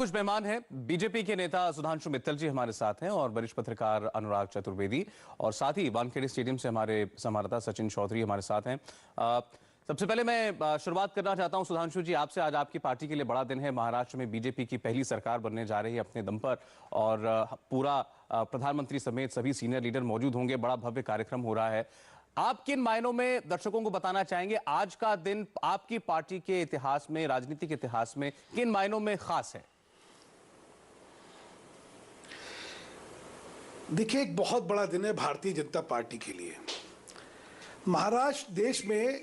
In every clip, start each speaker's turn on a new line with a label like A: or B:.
A: कुछ मेहमान हैं। बीजेपी के नेता सुधांशु मित्तल जी हमारे साथ हैं और वरिष्ठ पत्रकार अनुराग चतुर्वेदी, और साथ ही वानखेड़े स्टेडियम से हमारे संवाददाता सचिन चौधरी हमारे साथ हैं। सबसे पहले मैं शुरुआत करना चाहता हूं सुधांशु जी आपसे। आज आपकी पार्टी के लिए बड़ा दिन है। महाराष्ट्र में बीजेपी की पहली सरकार बनने जा रही है अपने दम पर, और पूरा प्रधानमंत्री समेत सभी सीनियर लीडर मौजूद होंगे। बड़ा भव्य कार्यक्रम हो रहा है। आप किन मायनों में दर्शकों को बताना चाहेंगे आज का दिन आपकी पार्टी के इतिहास में, राजनीतिक इतिहास में किन मायनों में खास है?
B: देखिए, एक बहुत बड़ा दिन है भारतीय जनता पार्टी के लिए। महाराष्ट्र देश में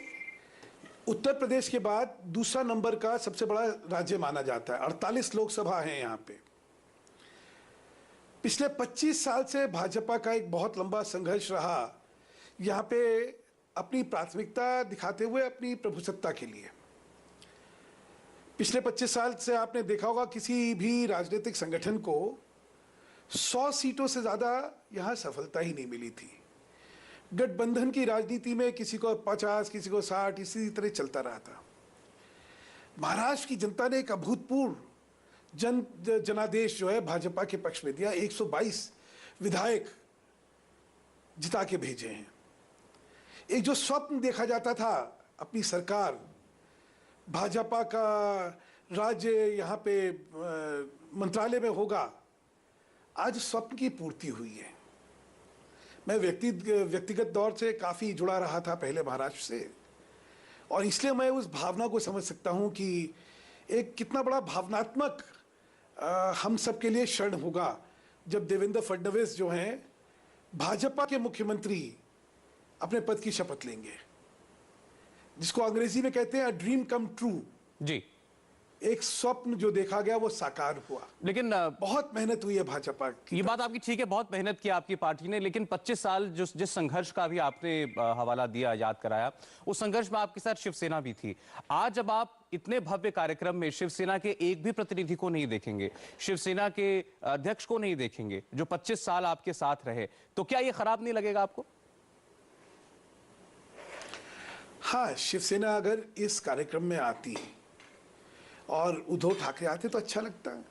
B: उत्तर प्रदेश के बाद दूसरा नंबर का सबसे बड़ा राज्य माना जाता है। 48 लोकसभा हैं यहाँ पे। पिछले 25 साल से भाजपा का एक बहुत लंबा संघर्ष रहा यहाँ पे अपनी प्राथमिकता दिखाते हुए अपनी प्रभुसत्ता के लिए। पिछले 25 साल से आपने देखा होगा किसी भी राजनीतिक संगठन को 100 सीटों से ज्यादा यहां सफलता ही नहीं मिली थी। गठबंधन की राजनीति में किसी को 50, किसी को 60, इसी तरह चलता रहा था। महाराष्ट्र की जनता ने एक अभूतपूर्व जनादेश जो है भाजपा के पक्ष में दिया। 122 विधायक जिता के भेजे हैं। एक जो स्वप्न देखा जाता था अपनी सरकार, भाजपा का राज्य यहाँ पे मंत्रालय में होगा, आज स्वप्न की पूर्ति हुई है। मैं व्यक्तिगत तौर से काफ़ी जुड़ा रहा था पहले महाराष्ट्र से, और इसलिए मैं उस भावना को समझ सकता हूं कि एक कितना बड़ा भावनात्मक हम सब के लिए क्षण होगा जब देवेंद्र फडणवीस जो हैं भाजपा के मुख्यमंत्री अपने पद की शपथ लेंगे, जिसको अंग्रेजी में कहते हैं अ ड्रीम कम ट्रू।
A: जी,
B: एक स्वप्न जो देखा गया वो साकार हुआ।
A: लेकिन
B: बहुत मेहनत हुई है भाजपा की।
A: ये बात आपकी ठीक है, बहुत मेहनत की आपकी पार्टी ने, लेकिन 25 साल जिस संघर्ष का भी आपने हवाला दिया, याद कराया, उस संघर्ष में आपके साथ शिवसेना भी थी। आज जब आप इतने भव्य कार्यक्रम में शिवसेना के एक भी प्रतिनिधि को नहीं देखेंगे, शिवसेना के अध्यक्ष को नहीं देखेंगे जो 25 साल आपके साथ रहे, तो क्या ये खराब नहीं लगेगा आपको?
B: हाँ, शिवसेना अगर इस कार्यक्रम में आती और उद्धव ठाकरे आते तो अच्छा लगता है।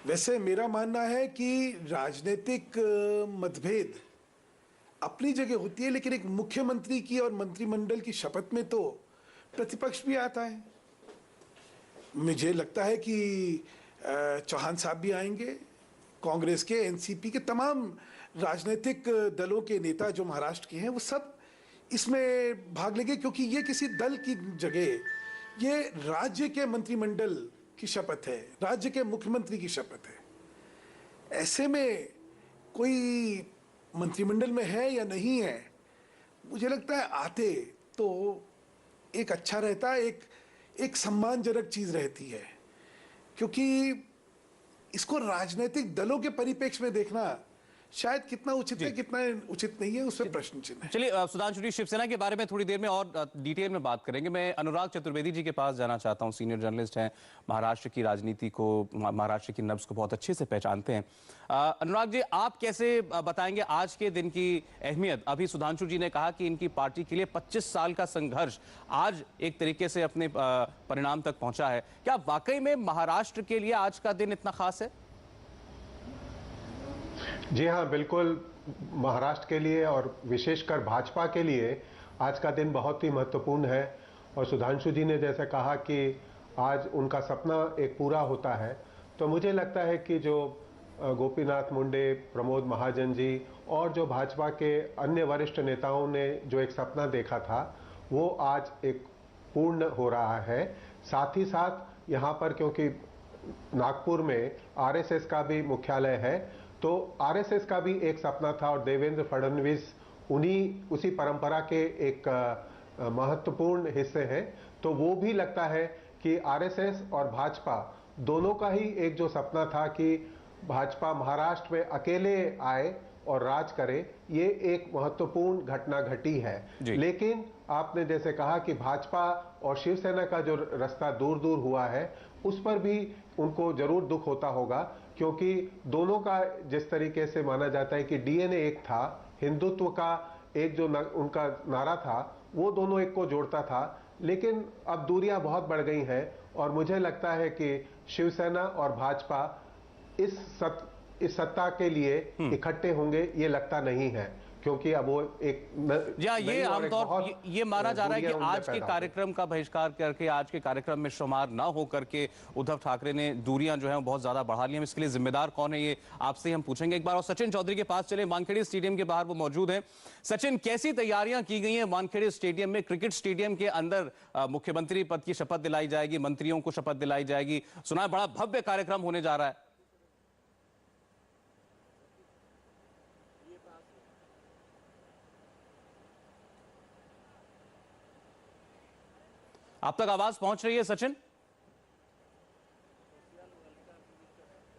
B: वैसे मेरा मानना है कि राजनीतिक मतभेद अपनी जगह होती है, लेकिन एक मुख्यमंत्री की और मंत्रिमंडल की शपथ में तो प्रतिपक्ष भी आता है। मुझे लगता है कि चौहान साहब भी आएंगे। कांग्रेस के, एनसीपी के तमाम राजनीतिक दलों के नेता जो महाराष्ट्र के हैं वो सब इसमें भाग लेंगे, क्योंकि ये किसी दल की जगह ये राज्य के मंत्रिमंडल की शपथ है, राज्य के मुख्यमंत्री की शपथ है। ऐसे में कोई मंत्रिमंडल में है या नहीं है, मुझे लगता है आते तो एक अच्छा रहता है, एक सम्मानजनक चीज रहती है। क्योंकि इसको राजनीतिक दलों के परिप्रेक्ष्य में देखना शायद कितना उचित है, कितना उचित नहीं है, उस पर प्रश्न चिन्ह है।
A: चलिए सुधांशु जी, शिवसेना के बारे में थोड़ी देर में और डिटेल में बात करेंगे। मैं अनुराग चतुर्वेदी जी के पास जाना चाहता हूं। सीनियर जर्नलिस्ट हैं, महाराष्ट्र की राजनीति को, महाराष्ट्र की नब्ज को बहुत अच्छे से पहचानते हैं। अनुराग जी, आप कैसे बताएंगे आज के दिन की अहमियत? अभी सुधांशु जी ने कहा कि इनकी पार्टी के लिए 25 साल का संघर्ष आज एक तरीके से अपने परिणाम तक पहुंचा है। क्या वाकई में महाराष्ट्र के लिए आज का दिन इतना खास है?
C: जी हाँ, बिल्कुल। महाराष्ट्र के लिए और विशेषकर भाजपा के लिए आज का दिन बहुत ही महत्वपूर्ण है। और सुधांशु जी ने जैसे कहा कि आज उनका सपना एक पूरा होता है, तो मुझे लगता है कि जो गोपीनाथ मुंडे, प्रमोद महाजन जी और जो भाजपा के अन्य वरिष्ठ नेताओं ने जो एक सपना देखा था वो आज एक पूर्ण हो रहा है। साथ ही साथ यहाँ पर, क्योंकि नागपुर में आरएसएस का भी मुख्यालय है, तो आरएसएस का भी एक सपना था और देवेंद्र फडणवीस उसी परंपरा के एक महत्वपूर्ण हिस्से हैं। तो वो भी लगता है कि आरएसएस और भाजपा दोनों का ही एक जो सपना था कि भाजपा महाराष्ट्र में अकेले आए और राज करे, ये एक महत्वपूर्ण घटना घटी है। लेकिन आपने जैसे कहा कि भाजपा और शिवसेना का जो रास्ता दूर दूर हुआ है, उस पर भी उनको जरूर दुख होता होगा, क्योंकि दोनों का जिस तरीके से माना जाता है कि डीएनए एक था, हिंदुत्व का एक जो उनका नारा था वो दोनों एक को जोड़ता था। लेकिन अब दूरियां बहुत बढ़ गई हैं और मुझे लगता है कि शिवसेना और भाजपा इस सत्ता के लिए इकट्ठे होंगे ये लगता नहीं है, क्योंकि अब वो एक
A: ये आमतौर ये माना जा रहा है कि आज के कार्यक्रम का बहिष्कार करके, आज के कार्यक्रम में शुमार ना हो करके उद्धव ठाकरे ने दूरियां जो है बहुत ज्यादा बढ़ा ली हैं। इसके लिए जिम्मेदार कौन है, ये आपसे हम पूछेंगे एक बार। और सचिन चौधरी के पास चले, वानखेड़े स्टेडियम के बाहर वो मौजूद हैं। सचिन, कैसी तैयारियां की गई हैं वानखेड़े स्टेडियम में? क्रिकेट स्टेडियम के अंदर मुख्यमंत्री पद की शपथ दिलाई जाएगी, मंत्रियों को शपथ दिलाई जाएगी, सुना है बड़ा भव्य कार्यक्रम होने जा रहा है। आप तक आवाज पहुंच रही है सचिन?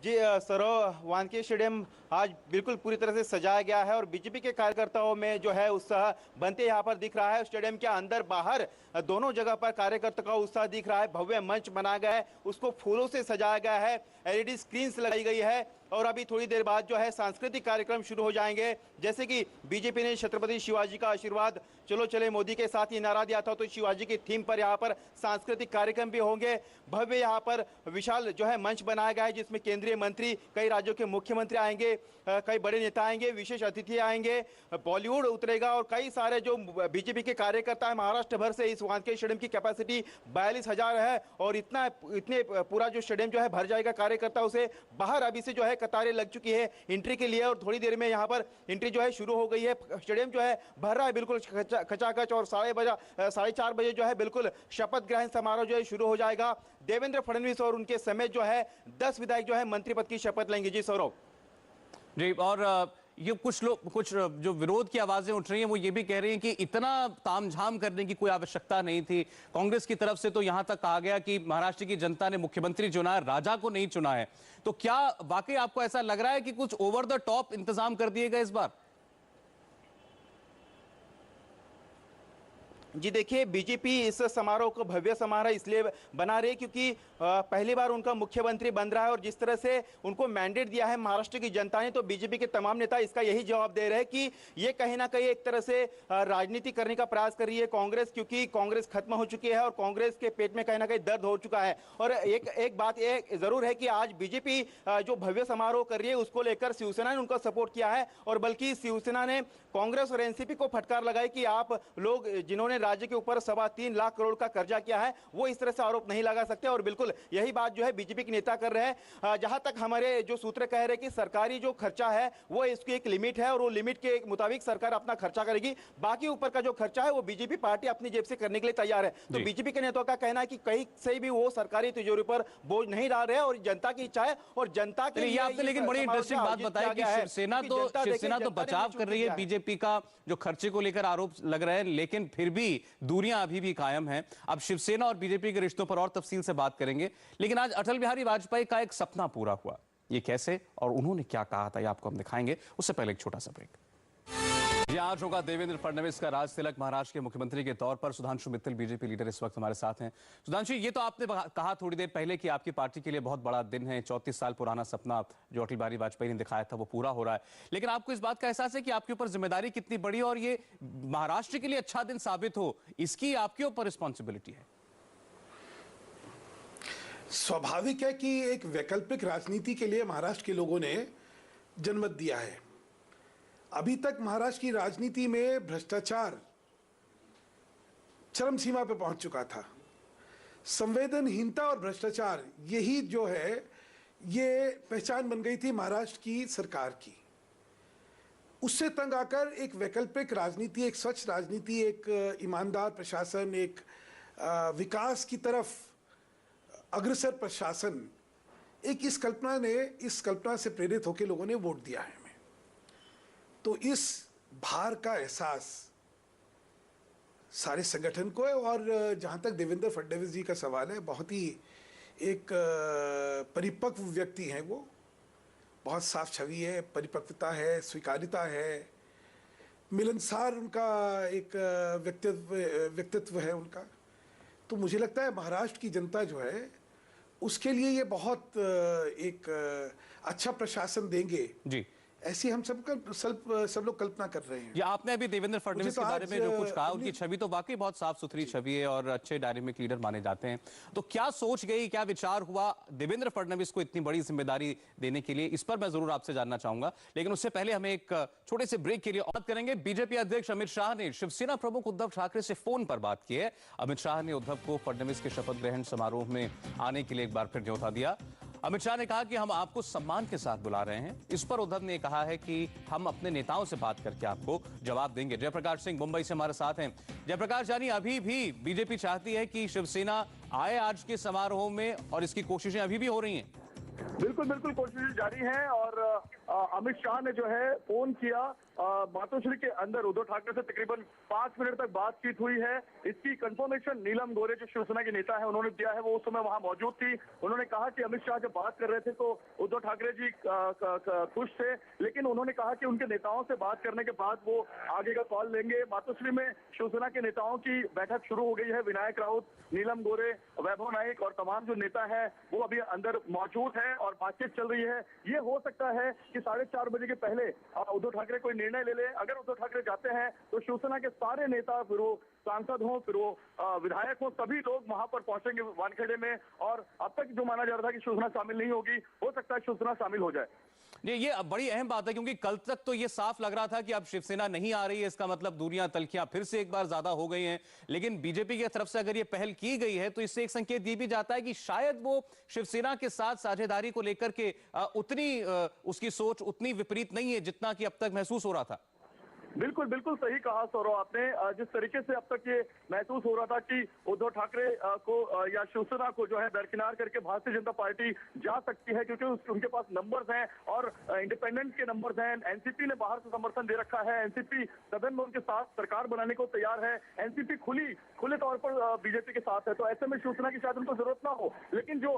D: जी सौरव, वानखेड़े स्टेडियम आज बिल्कुल पूरी तरह से सजाया गया है और बीजेपी के कार्यकर्ताओं में जो है उत्साह बनते यहाँ पर दिख रहा है। स्टेडियम के अंदर बाहर दोनों जगह पर कार्यकर्ताओं का उत्साह दिख रहा है। भव्य मंच बनाया गया है, उसको फूलों से सजाया गया है, एलईडी स्क्रीन्स लगाई गई है और अभी थोड़ी देर बाद जो है सांस्कृतिक कार्यक्रम शुरू हो जाएंगे। जैसे कि बीजेपी ने छत्रपति शिवाजी का आशीर्वाद, चलो चले मोदी के साथ ये नारा दिया था, तो शिवाजी की थीम पर यहाँ पर सांस्कृतिक कार्यक्रम भी होंगे। भव्य यहाँ पर विशाल जो है मंच बनाया गया है, जिसमें केंद्रीय मंत्री, कई राज्यों के मुख्यमंत्री आएंगे, कई बड़े नेता आएंगे, विशेष अतिथि आएंगे, बॉलीवुड उतरेगा और कई सारे जो बीजेपी के कार्यकर्ता है महाराष्ट्र भर से। इस वानखेड़े स्टेडियम की कैपेसिटी 42,000 है और इतने पूरा जो स्टेडियम जो है भर जाएगा कार्यकर्ताओं से। बाहर अभी से जो है कतारें लग चुकी है एंट्री के लिए और थोड़ी देर में यहाँ पर एंट्री जो है शुरू हो गई है। स्टेडियम जो है भर रहा है बिल्कुल खचाखच और 4:30 बजे जो है बिल्कुल शपथ ग्रहण समारोह जो है शुरू हो जाएगा। देवेंद्र फडणवीस और उनके समेत जो है 10 विधायक जो है मंत्री पद की शपथ लेंगे। जी सौरभ
A: जी, और ये कुछ जो विरोध की आवाजें उठ रही हैं वो ये भी कह रही हैं कि इतना तामझाम करने की कोई आवश्यकता नहीं थी। कांग्रेस की तरफ से तो यहां तक कहा गया कि महाराष्ट्र की जनता ने मुख्यमंत्री चुना है, राजा को नहीं चुना है। तो क्या वाकई आपको ऐसा लग रहा है कि कुछ ओवर द टॉप इंतजाम कर दिए गए इस बार?
D: जी देखिए, बीजेपी इस समारोह को भव्य समारोह इसलिए बना रही है क्योंकि पहली बार उनका मुख्यमंत्री बन रहा है और जिस तरह से उनको मैंडेट दिया है महाराष्ट्र की जनता ने, तो बीजेपी के तमाम नेता इसका यही जवाब दे रहे हैं कि ये कहीं ना कहीं एक तरह से राजनीति करने का प्रयास कर रही है कांग्रेस, क्योंकि कांग्रेस खत्म हो चुकी है और कांग्रेस के पेट में कहीं ना कहीं दर्द हो चुका है। और एक बात ये जरूर है कि आज बीजेपी जो भव्य समारोह कर रही है उसको लेकर शिवसेना ने उनका सपोर्ट किया है और बल्कि शिवसेना ने कांग्रेस और एनसीपी को फटकार लगाई कि आप लोग जिन्होंने राज्य के ऊपर 3.25 लाख करोड़ का कर्जा किया है वो इस तरह से आरोप नहीं लगा सकते। और बिल्कुल यही बात जो है बीजेपी के नेता कर रहे हैं। जहां तक हमारे जो सूत्र कह रहे हैं कि सरकारी जो खर्चा है वो इसकी एक लिमिट है और वो लिमिट के मुताबिक सरकार अपना खर्चा करेगी, बाकी ऊपर का जो खर्चा है वो बीजेपी पार्टी अपनी जेब से करने के लिए तैयार है। तो बीजेपी के नेताओं का कहना है कि कहीं से भी वो सरकारी तिजोरी पर बोझ नहीं डाल रहे और जनता की इच्छा है और जनता के लिए।
A: आपने लेकिन बड़ी इंटरेस्टिंग बात बताई कि शिवसेना तो बचाव कर रही है बीजेपी का जो खर्चे को लेकर आरोप लग रहे हैं, लेकिन फिर भी दूरियां अभी भी कायम हैं। अब शिवसेना और बीजेपी के रिश्तों पर और तफसील से बात करेंगे, लेकिन आज अटल बिहारी वाजपेयी का एक सपना पूरा हुआ, ये कैसे और उन्होंने क्या कहा था ये आपको हम दिखाएंगे। उससे पहले एक छोटा सा ब्रेक। आज होगा देवेंद्र फडणवीस का राज तिलक। महाराष्ट्र के मुख्यमंत्री के तौर पर सुधांशु मित्तल बीजेपी लीडर इस वक्त हमारे साथ हैं। सुधांशु, ये तो आपने कहा थोड़ी देर पहले कि आपकी पार्टी के लिए बहुत बड़ा दिन है, 34 साल पुराना सपना जो अटल बिहारी वाजपेयी ने दिखाया था वो पूरा हो रहा है, लेकिन आपको इस बात का एहसास है कि आपके ऊपर जिम्मेदारी कितनी बड़ी और ये महाराष्ट्र के लिए अच्छा दिन साबित हो इसकी आपके ऊपर रिस्पॉन्सिबिलिटी है?
B: स्वाभाविक है कि एक वैकल्पिक राजनीति के लिए महाराष्ट्र के लोगों ने जनमत दिया है। अभी तक महाराष्ट्र की राजनीति में भ्रष्टाचार चरम सीमा पर पहुंच चुका था। संवेदनहीनता और भ्रष्टाचार यही जो है ये पहचान बन गई थी महाराष्ट्र की सरकार की। उससे तंग आकर एक वैकल्पिक राजनीति, एक स्वच्छ राजनीति, एक ईमानदार प्रशासन, एक विकास की तरफ अग्रसर प्रशासन, एक इस कल्पना से प्रेरित होकर लोगों ने वोट दिया है हमें। तो इस भार का एहसास सारे संगठन को है। और जहां तक देवेंद्र फडणवीस जी का सवाल है, बहुत ही एक परिपक्व व्यक्ति हैं वो, बहुत साफ छवि है, परिपक्वता है, स्वीकार्यता है, मिलनसार उनका एक व्यक्तित्व है उनका। तो मुझे लगता है महाराष्ट्र की जनता जो है उसके लिए ये बहुत एक अच्छा प्रशासन देंगे
A: जी।
B: ऐसी हम सब लोग कल्पना कर रहे हैं।
A: या आपने अभी देवेंद्र फडणवीस
B: तो
A: के बारे
B: आज,
A: में जो कुछ कहा, उनकी छवि तो वाकई बहुत साफ सुथरी छवि है और अच्छे डायनेमिक लीडर माने जाते हैं। तो क्या सोच गई, क्या विचार हुआ देवेंद्र फडणवीस को इतनी बड़ी जिम्मेदारी देने के लिए, इस पर मैं जरूर आपसे जानना चाहूंगा। लेकिन उससे पहले हम एक छोटे से ब्रेक के लिए बात करेंगे। बीजेपी अध्यक्ष अमित शाह ने शिवसेना प्रमुख उद्धव ठाकरे से फोन पर बात की है। अमित शाह ने उद्धव को फडणवीस के शपथ ग्रहण समारोह में आने के लिए एक बार फिर न्योता दिया। अमित शाह ने कहा कि हम आपको सम्मान के साथ बुला रहे हैं। इस पर उद्धव ने कहा है कि हम अपने नेताओं से बात करके आपको जवाब देंगे। जयप्रकाश सिंह मुंबई से हमारे साथ हैं। जयप्रकाश जानी, अभी भी बीजेपी चाहती है कि शिवसेना आए आज के समारोह में और इसकी कोशिशें अभी भी हो रही हैं?
E: बिल्कुल बिल्कुल कोशिशें जारी हैं और अमित शाह ने जो है फोन किया। मातोश्री के अंदर उद्धव ठाकरे से तकरीबन 5 मिनट तक बातचीत हुई है। इसकी कंफर्मेशन नीलम गोरे जो शिवसेना के नेता है उन्होंने दिया है। वो उस समय वहां मौजूद थी। उन्होंने कहा कि अमित शाह जब बात कर रहे थे तो उद्धव ठाकरे जी खुश थे, लेकिन उन्होंने कहा कि उनके नेताओं से बात करने के बाद वो आगे का कॉल लेंगे। मातोश्री में शिवसेना के नेताओं की बैठक शुरू हो गई है। विनायक राउत, नीलम गोरे, वैभव नाइक और तमाम जो नेता है वो अभी अंदर मौजूद है और बातचीत चल रही है। ये हो सकता है कि 4:30 बजे के पहले उद्धव ठाकरे कोई निर्णय ले ले। अगर उद्धव ठाकरे जाते हैं तो शिवसेना के सारे नेता, फिर वो सांसद हो, फिर वो विधायक हो, सभी लोग वहां पर पहुंचेंगे वानखेड़े में। और अब तक जो माना जा रहा था कि शिवसेना शामिल नहीं होगी, हो सकता है शिवसेना शामिल हो जाए।
A: ये बड़ी अहम बात है, क्योंकि कल तक तो ये साफ लग रहा था कि अब शिवसेना नहीं आ रही है। इसका मतलब दूरियां, तलखियां फिर से एक बार ज्यादा हो गई हैं। लेकिन बीजेपी की तरफ से अगर ये पहल की गई है तो इससे एक संकेत ये भी जाता है कि शायद वो शिवसेना के साथ साझेदारी को लेकर के उतनी उसकी सोच उतनी विपरीत नहीं है जितना कि अब तक महसूस हो रहा था।
E: बिल्कुल बिल्कुल सही कहा सौरव आपने। जिस तरीके से अब तक ये महसूस हो रहा था कि उद्धव ठाकरे को या शिवसेना को जो है दरकिनार करके भारतीय जनता पार्टी जा सकती है, क्योंकि उनके पास नंबर्स हैं और इंडिपेंडेंट के नंबर्स हैं। एनसीपी ने बाहर से समर्थन दे रखा है। एनसीपी सदन में उनके साथ सरकार बनाने को तैयार है। एनसीपी खुले तौर पर बीजेपी के साथ है। तो ऐसे में शिवसेना की शायद उनको जरूरत ना हो। लेकिन जो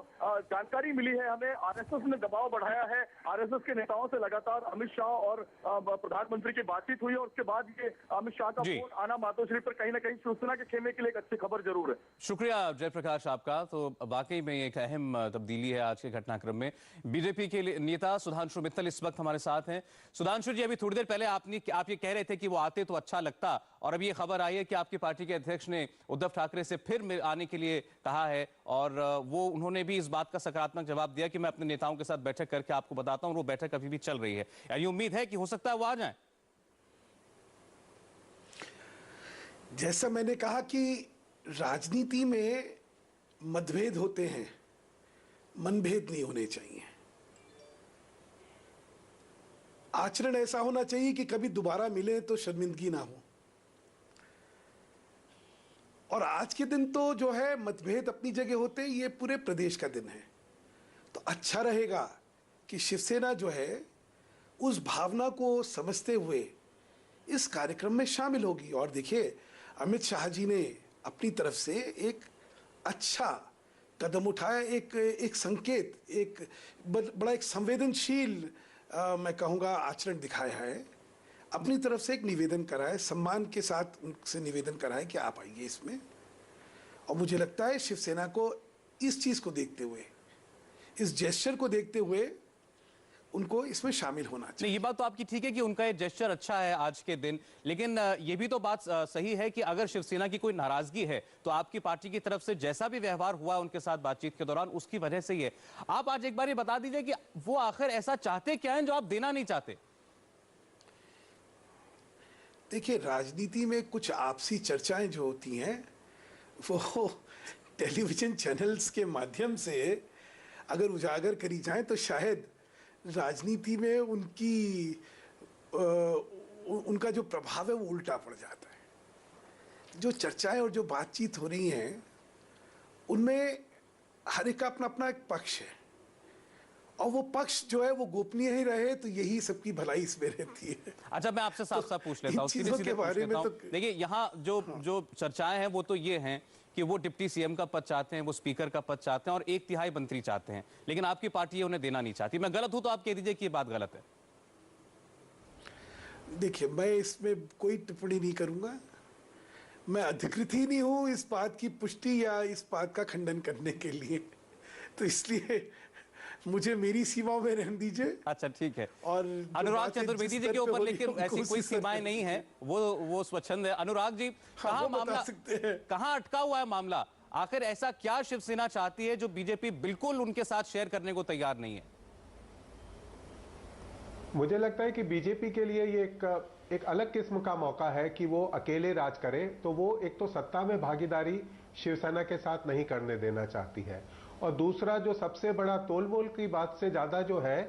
E: जानकारी मिली है हमें, आरएसएस ने दबाव बढ़ाया है। आरएसएस के नेताओं से लगातार अमित शाह और प्रधानमंत्री की बातचीत हुई और उसके बाद ये अमित शाह का फोन आना मातोश्री पर कहीं ना कहीं शिवसेना के खेमे के लिए एक अच्छी खबर जरूर है।
A: शुक्रिया जयप्रकाश आपका। तो वाकई में एक अहम तब्दीली है आज के घटनाक्रम में। बीजेपी के नेता सुधांशु मित्तल इस वक्त हमारे साथ हैं। सुधांशु जी, अभी थोड़ी देर पहले आप ये कह रहे थे कि वो आते तो अच्छा लगता, और अभी ये खबर आई है कि आपकी पार्टी के अध्यक्ष ने उद्धव ठाकरे से फिर आने के लिए कहा है और वो उन्होंने भी इस बात का सकारात्मक जवाब दिया कि मैं अपने नेताओं के साथ बैठक करके आपको बताता हूं। वो बैठक अभी भी चल रही है। यानी उम्मीद है कि हो सकता है वो आ जाए।
B: जैसा मैंने कहा कि राजनीति में मतभेद होते हैं, मनभेद नहीं होने चाहिए। आचरण ऐसा होना चाहिए कि कभी दोबारा मिले तो शर्मिंदगी ना हो। और आज के दिन तो जो है मतभेद अपनी जगह होते हैं, ये पूरे प्रदेश का दिन है। तो अच्छा रहेगा कि शिवसेना जो है उस भावना को समझते हुए इस कार्यक्रम में शामिल होगी। और देखिए, अमित शाह जी ने अपनी तरफ से एक अच्छा कदम उठाया, एक संकेत, एक बड़ा एक संवेदनशील मैं कहूँगा आचरण दिखाया है। अपनी तरफ से एक निवेदन करा है, सम्मान के साथ उनसे निवेदन करा है कि आप आइए इसमें। और मुझे लगता है शिवसेना को इस चीज़ को देखते हुए, इस जेस्चर को देखते हुए उनको इसमें शामिल होना चाहिए।
A: नहीं, ये बात तो आपकी ठीक है कि उनका ये जेस्चर अच्छा है आज के दिन। लेकिन ये भी तो बात सही है कि अगर शिवसेना की कोई नाराजगी है तो आपकी पार्टी की तरफ से जैसा भी व्यवहार हुआ उनके साथ बातचीत के दौरान, उसकी वजह से ही है। आप आज एक बार ये बता दीजिए कि वो आखिर ऐसा चाहते क्या है जो आप देना नहीं चाहते?
B: देखिए, राजनीति में कुछ आपसी चर्चाएं जो होती हैं वो टेलीविजन चैनल्स के माध्यम से अगर उजागर करी जाएं तो शायद राजनीति में उनका जो प्रभाव है वो उल्टा पड़ जाता है। जो चर्चाएं और जो बातचीत हो रही हैं उनमें हर एक का अपना अपना एक पक्ष है, और वो पक्ष जो है वो गोपनीय ही रहे तो यही सबकी भलाई इसमें रहती है।
A: अच्छा, मैं आपसे साफ साफ पूछ लेता हूँ,
B: के बारे में तो
A: देखिए, यहाँ जो चर्चाएं हैं वो तो ये हैं कि वो डिप्टी सीएम का पद चाहते हैं, वो स्पीकर का पद चाहते हैं और 1/3 मंत्री चाहते हैं, लेकिन आपकी पार्टी उन्हें देना नहीं चाहती। मैं गलत हूं तो आप कह दीजिए कि ये बात गलत है।
B: देखिए, मैं इसमें कोई टिप्पणी नहीं करूंगा। मैं अधिकृत ही नहीं हूं इस बात की पुष्टि या इस बात का खंडन करने के लिए। तो इसलिए मुझे मेरी सीमाओं में रहने दीजिए।
A: अच्छा ठीक है।
B: और
A: अनुराग चतुर्वेदी जी के ऊपर लेकिन ऐसी कोई सीमाएं नहीं है, वो स्वच्छंद है। अनुराग जी, कहाँ मामला, कहाँ अटका हुआ है मामला? आखिर ऐसा क्या शिवसेना चाहती है जो बीजेपी बिल्कुल उनके साथ शेयर करने को तैयार नहीं है?
C: मुझे लगता है कि बीजेपी के लिए ये एक अलग किस्म का मौका है कि वो अकेले राज करे। तो वो एक तो सत्ता में भागीदारी शिवसेना के साथ नहीं करने देना चाहती है, और दूसरा जो सबसे बड़ा तोलमोल की बात से ज्यादा जो है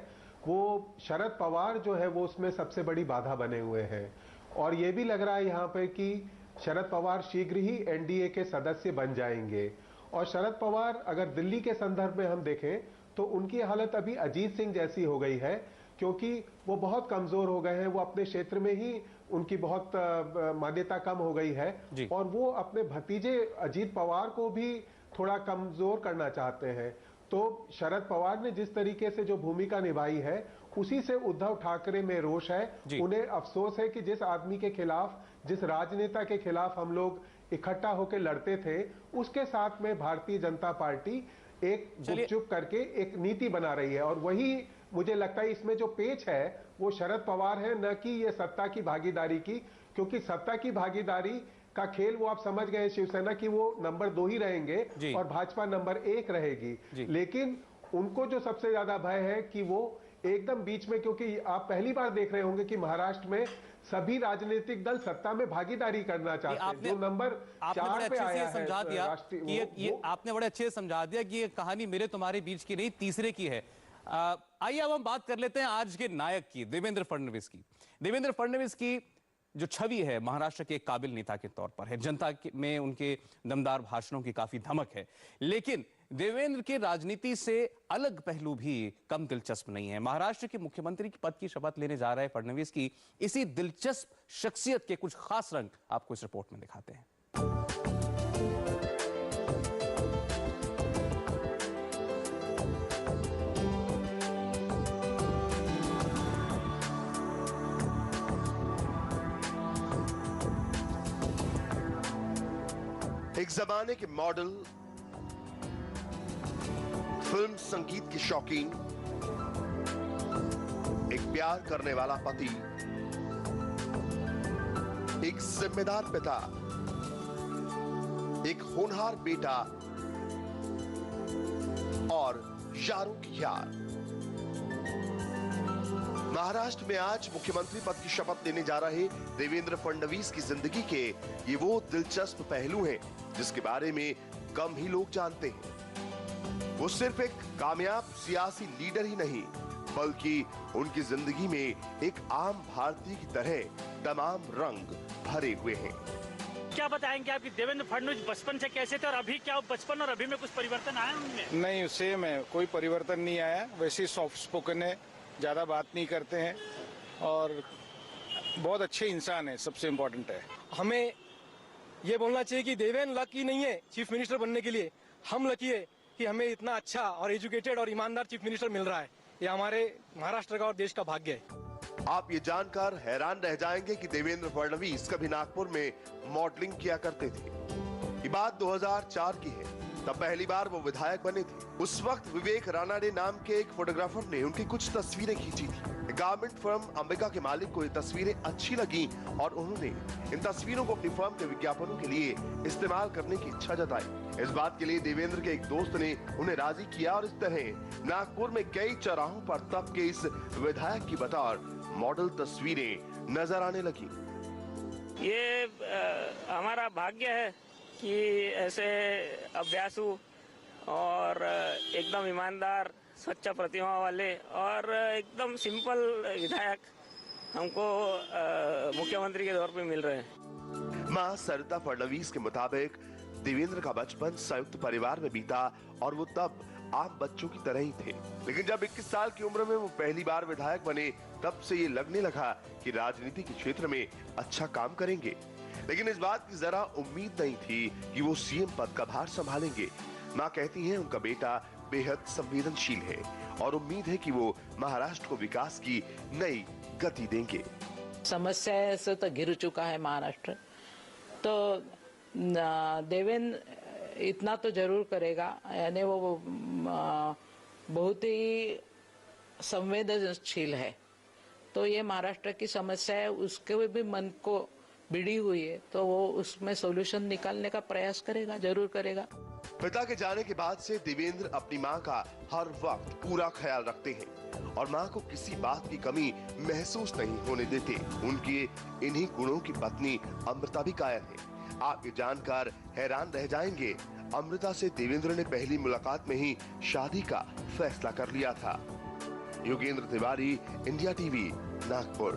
C: वो शरद पवार जो है वो उसमें सबसे बड़ी बाधा बने हुए हैं। और ये भी लग रहा है यहाँ पे कि शरद पवार शीघ्र ही एनडीए के सदस्य बन जाएंगे। और शरद पवार अगर दिल्ली के संदर्भ में हम देखें तो उनकी हालत अभी अजीत सिंह जैसी हो गई है, क्योंकि वो बहुत कमजोर हो गए हैं। वो अपने क्षेत्र में ही उनकी बहुत मान्यता कम हो गई है, और वो अपने भतीजे अजीत पवार को भी थोड़ा कमजोर करना चाहते हैं। तो शरद पवार ने जिस तरीके से जो भूमिका निभाई है उसी से उद्धव ठाकरे में रोष है। उन्हें अफसोस है कि जिस आदमी के खिलाफ, जिस राजनेता के खिलाफ हम लोग इकट्ठा होकर लड़ते थे, उसके साथ में भारतीय जनता पार्टी एक गुपचुप करके एक नीति बना रही है। और वही मुझे लगता है इसमें जो पेच है वो शरद पवार है, न कि ये सत्ता की भागीदारी की। क्योंकि सत्ता की भागीदारी का खेल वो आप समझ गए शिवसेना की वो नंबर 2 ही रहेंगे और भाजपा नंबर 1 रहेगी। लेकिन उनको जो सबसे ज्यादा भय है कि वो एकदम बीच में, क्योंकि आप पहली बार देख रहे होंगे कि महाराष्ट्र में सभी राजनीतिक दल सत्ता में भागीदारी करना चाहते हैं। जो नंबर 4 पे आया है,
A: समझा दिया कि ये आपने बड़े अच्छे से समझा दिया कि ये कहानी मेरे तुम्हारे बीच की नहीं, तीसरे की है। आइए अब हम बात कर लेते हैं आज के नायक की, देवेंद्र फडणवीस की। देवेंद्र फडणवीस की जो छवि है महाराष्ट्र के एक काबिल नेता के तौर पर है, जनता में उनके दमदार भाषणों की काफी धमक है, लेकिन देवेंद्र के राजनीति से अलग पहलू भी कम दिलचस्प नहीं है। महाराष्ट्र के मुख्यमंत्री के पद की शपथ लेने जा रहे फडणवीस की इसी दिलचस्प शख्सियत के कुछ खास रंग आपको इस रिपोर्ट में दिखाते हैं।
F: एक जमाने के मॉडल, फिल्म संगीत की शौकीन, एक प्यार करने वाला पति, एक जिम्मेदार पिता, एक होनहार बेटा और यारों की यार। महाराष्ट्र में आज मुख्यमंत्री पद की शपथ लेने जा रहे देवेंद्र फडणवीस की जिंदगी के ये वो दिलचस्प पहलू हैं जिसके बारे में कम ही लोग जानते हैं। वो सिर्फ एक कामयाब सियासी लीडर ही नहीं, बल्कि उनकी जिंदगी में एक आम भारतीय की तरह तमाम रंग भरे हुए हैं।
G: क्या बताएंगे आपकी देवेंद्र फडणवीस बचपन से कैसे थे और अभी क्या बचपन और अभी में कुछ परिवर्तन आया उनमें?
H: नहीं, सेम है, कोई परिवर्तन नहीं आया। वैसे सॉफ्ट स्पोकन है, ज्यादा बात नहीं करते हैं और बहुत अच्छे इंसान है, सबसे इम्पोर्टेंट है।
I: हमें ये बोलना चाहिए कि देवेंद्र लकी नहीं है चीफ मिनिस्टर बनने के लिए, हम लकी है कि हमें इतना अच्छा और एजुकेटेड और ईमानदार चीफ मिनिस्टर मिल रहा है। ये हमारे महाराष्ट्र का और देश का भाग्य है।
F: आप ये जानकर हैरान रह जाएंगे कि देवेंद्र फडणवीस कभी नागपुर में मॉडलिंग किया करते थे। ये बात 2004 की है, तब पहली बार वो विधायक बने थे। उस वक्त विवेक रानाडे नाम के एक फोटोग्राफर ने उनकी कुछ तस्वीरें खींची थी। गारमेंट फर्म अंबिका के मालिक को ये तस्वीरें अच्छी लगी और उन्होंने इन तस्वीरों को अपनी फर्म के विज्ञापनों के लिए इस्तेमाल करने की इच्छा जताई। इस बात के लिए देवेंद्र के एक दोस्त ने उन्हें राजी किया और इस तरह नागपुर में कई चौराहों पर तब के इस विधायक की बतौर मॉडल तस्वीरें नजर आने लगी।
G: ये हमारा भाग्य है कि ऐसे अभ्यासु और एकदम ईमानदार, स्वच्छ प्रतिमा वाले और एकदम सिंपल विधायक हमको मुख्यमंत्री के तौर पे मिल रहे हैं।
F: मां सरिता फडणवीस के मुताबिक देवेंद्र का बचपन संयुक्त परिवार में बीता और वो तब आम बच्चों की तरह ही थे। लेकिन जब 21 साल की उम्र में वो पहली बार विधायक बने, तब से ये लगने लगा कि राजनीति के क्षेत्र में अच्छा काम करेंगे। लेकिन इस बात की जरा उम्मीद नहीं थी कि वो सीएम पद का भार संभालेंगे। मां कहती हैं उनका बेटा बेहद संवेदनशील है और उम्मीद है कि वो महाराष्ट्र को विकास की नई गति देंगे।
J: समस्या से तो घिर चुका है महाराष्ट्र, तो देवेंद्र इतना तो जरूर करेगा, यानी वो बहुत ही संवेदनशील है। तो ये महाराष्ट्र की समस्या है, उसके भी मन को भिड़ी हुई है, तो वो उसमें सॉल्यूशन निकालने का प्रयास करेगा, जरूर करेगा।
F: पिता के जाने के बाद से देवेंद्र अपनी मां का हर वक्त पूरा ख्याल रखते हैं और मां को किसी बात की कमी महसूस नहीं होने देते। उनके इन्हीं गुणों की पत्नी अमृता भी कायल है। आप ये जानकर हैरान रह जाएंगे, अमृता से देवेंद्र ने पहली मुलाकात में ही शादी का फैसला कर लिया था। Yogendra Tiwari, India TV, Nagpur.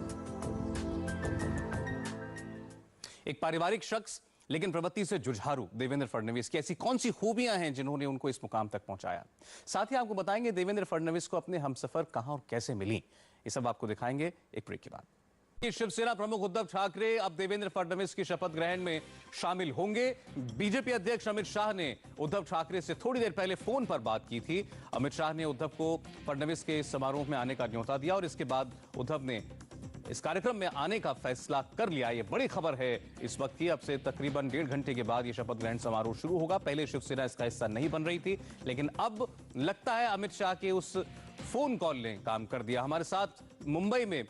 A: एक पारिवारिक शख्स लेकिन प्रवृत्ति से जुझारू देवेंद्र फडणवीस की ऐसी कौन सी खूबियां हैं जिन्होंने उनको इस मुकाम तक पहुंचाया। साथ ही आपको बताएंगे देवेंद्र फडणवीस को अपने हमसफर कहां और कैसे मिली। ये सब आपको दिखाएंगे एक ब्रेक के बाद। शिवसेना प्रमुख उद्धव ठाकरे अब देवेंद्र फडणवीस की शपथ ग्रहण में शामिल होंगे। बीजेपी अध्यक्ष अमित शाह ने उद्धव ठाकरे से थोड़ी देर पहले फोन पर बात की थी। अमित शाह ने उद्धव को फडणवीस के समारोह में आने का न्योता दिया और इसके बाद उद्धव ने इस कार्यक्रम में आने का फैसला कर लिया। ये बड़ी खबर है इस वक्त की। अब से तकरीबन 1.5 घंटे के बाद ये शपथ ग्रहण समारोह शुरू होगा। पहले शिवसेना इसका हिस्सा नहीं बन रही थी, लेकिन अब लगता है अमित शाह के उस फोन कॉल ने काम कर दिया। हमारे साथ मुंबई में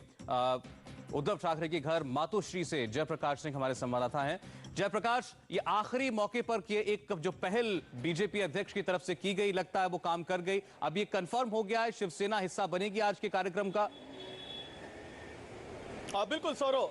A: उद्धव ठाकरे के घर मातोश्री से जयप्रकाश सिंह हमारे संवाददाता हैं। जयप्रकाश, ये आखिरी मौके पर कि एक जो पहल बीजेपी अध्यक्ष की तरफ से की गई, लगता है वो काम कर गई। अब ये कंफर्म हो गया है शिवसेना हिस्सा बनेगी आज के कार्यक्रम का?
E: बिल्कुल सौरव,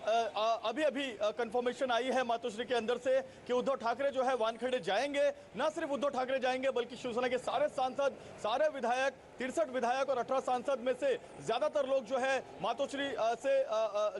E: अभी कंफर्मेशन आई है मातोश्री के अंदर से कि उद्धव ठाकरे जो है वानखेड़े जाएंगे। न सिर्फ उद्धव ठाकरे जाएंगे बल्कि शिवसेना के सारे सांसद, सारे विधायक, 63 विधायक और 18 सांसद में से ज्यादातर लोग जो है मातोश्री से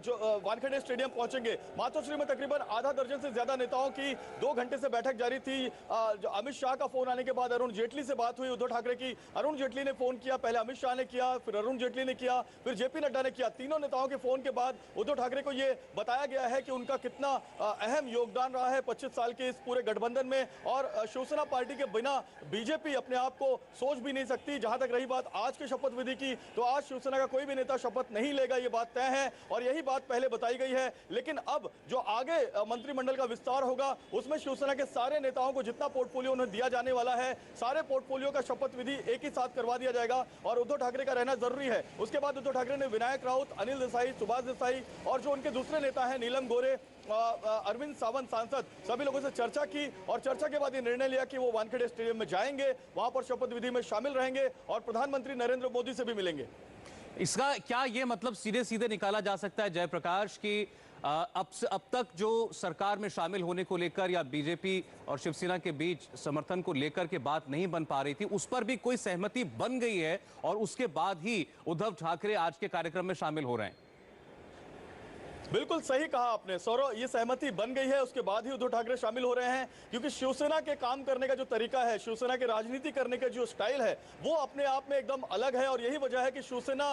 E: जो वानखेड़े स्टेडियम पहुंचेंगे। मातोश्री में तकरीबन आधा दर्जन से ज्यादा नेताओं की 2 घंटे से बैठक जारी थी। अमित शाह का फोन आने के बाद अरुण जेटली से बात हुई उद्धव ठाकरे की। अरुण जेटली ने फोन किया, पहले अमित शाह ने किया, फिर अरुण जेटली ने किया, फिर जेपी नड्डा ने किया। तीनों नेताओं के फोन के बाद उद्धव ठाकरे को यह बताया गया है कि उनका कितना अहम योगदान रहा है 25 साल के इस पूरे गठबंधन में, और शिवसेना पार्टी के बिना बीजेपी अपने आप को सोच भी नहीं सकती। जहां तक रही बात आज के शपथ विधि की, तो आज शिवसेना का कोई भी नेता शपथ नहीं लेगा, ये बात तय है और यही बात पहले बताई गई है। लेकिन अब जो आगे मंत्रिमंडल का विस्तार होगा उसमें शिवसेना के सारे नेताओं को जितना पोर्टफोलियो उन्हें दिया जाने वाला है, सारे पोर्टफोलियो का शपथ विधि एक ही साथ करवा दिया जाएगा और उद्धव ठाकरे का रहना जरूरी है। उसके बाद उद्धव ठाकरे ने विनायक राउत, अनिल देसाई, सुभाष देसाई और जो उनके दूसरे नेता हैं नीलम गोरे, अरविंद सावंत सांसद, सभी लोगों से चर्चा की और चर्चा के बाद ये निर्णय लिया कि वो वानखेड़े स्टेडियम में जाएंगे, वहां पर शपथ विधि में शामिल रहेंगे और प्रधानमंत्री नरेंद्र मोदी से भी मिलेंगे।
A: इसका क्या ये मतलब सीधे सीधे निकाला जा सकता है जयप्रकाश की अब तक जो सरकार में शामिल होने को लेकर या बीजेपी और शिवसेना के बीच समर्थन को लेकर के बात नहीं बन पा रही थी, उस पर भी कोई सहमति बन गई है और उसके बाद ही उद्धव ठाकरे आज के कार्यक्रम में शामिल हो रहे हैं?
E: बिल्कुल सही कहा आपने सौरव, ये सहमति बन गई है, उसके बाद ही उद्धव ठाकरे शामिल हो रहे हैं क्योंकि शिवसेना के काम करने का जो तरीका है, शिवसेना के राजनीति करने का जो स्टाइल है वो अपने आप में एकदम अलग है और यही वजह है कि शिवसेना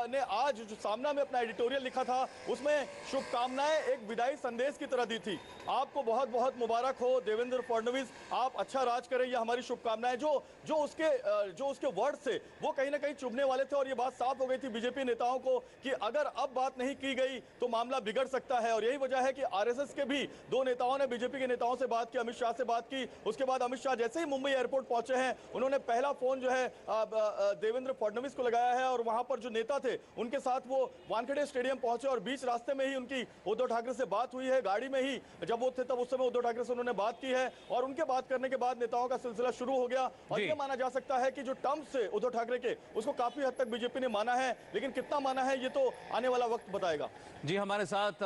E: ने आज जो सामना में अपना एडिटोरियल लिखा था उसमें शुभकामनाएं एक विदाई संदेश की तरह दी थी। आपको बहुत बहुत मुबारक हो देवेंद्र फडणवीस, आप अच्छा राज करें, ये हमारी शुभकामनाएं। जो उसके वर्ड से वो कहीं ना कहीं चुभने वाले थे और ये बात साफ हो गई थी बीजेपी नेताओं को कि अगर अब बात नहीं की गई तो मामला बिगड़ सकता है और यही वजह है कि आरएसएस के भी 2 नेताओं ने बीजेपी के नेताओं से बात की, अमित शाह से बात की। उसके बाद अमित शाह जैसे ही मुंबई एयरपोर्ट पहुंचे हैं उन्होंने पहला फोन जो है देवेंद्र फडणवीस को लगाया है और वहां पर जो नेता थे उनके साथ वो वानखेड़े स्टेडियम पहुंचे और बीच रास्ते में ही उनकी उद्धव ठाकरे से बात हुई है। गाड़ी में ही जब वो थे तब उस समय उद्धव ठाकरे से उन्होंने बात की है और उनके बात करने के बाद नेताओं का सिलसिला शुरू हो गया और यह माना जा सकता है कि जो टर्म्स थे उद्धव ठाकरे के उसको काफी हद तक बीजेपी ने माना है, लेकिन कितना माना है ये तो आने वाला वक्त बताएगा।
A: जी, हमारे साथ